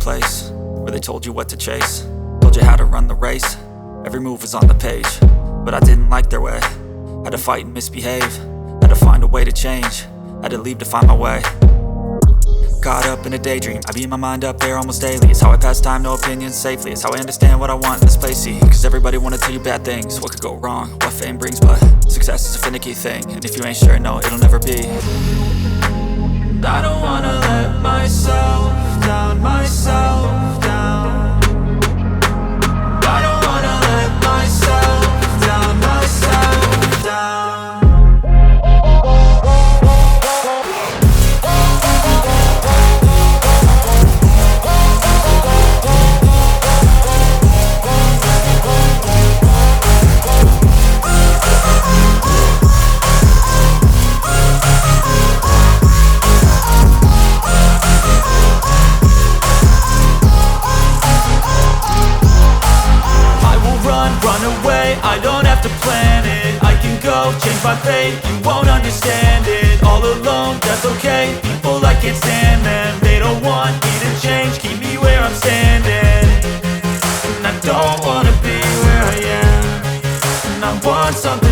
place where they told you what to chase, told you how to run the race. Every move was on the page, but I didn't like their way. Had to fight and misbehave, had to find a way to change, had to leave to find my way. Caught up in a daydream, I beat my mind up there almost daily. It's how I pass time, no opinions safely. It's how I understand what I want in this place, see. Cause everybody wanna tell you bad things, what could go wrong, what fame brings. But success is a finicky thing, and if you ain't sure, no, it'll never be. I don't wanna let myself down, myself down. I don't wanna let myself down, myself down. Run away, I don't have to plan it. I can go, change my fate, you won't understand it. All alone, that's okay, people I can't stand them. They don't want me to change, keep me where I'm standing. And I don't wanna be where I am, and I want something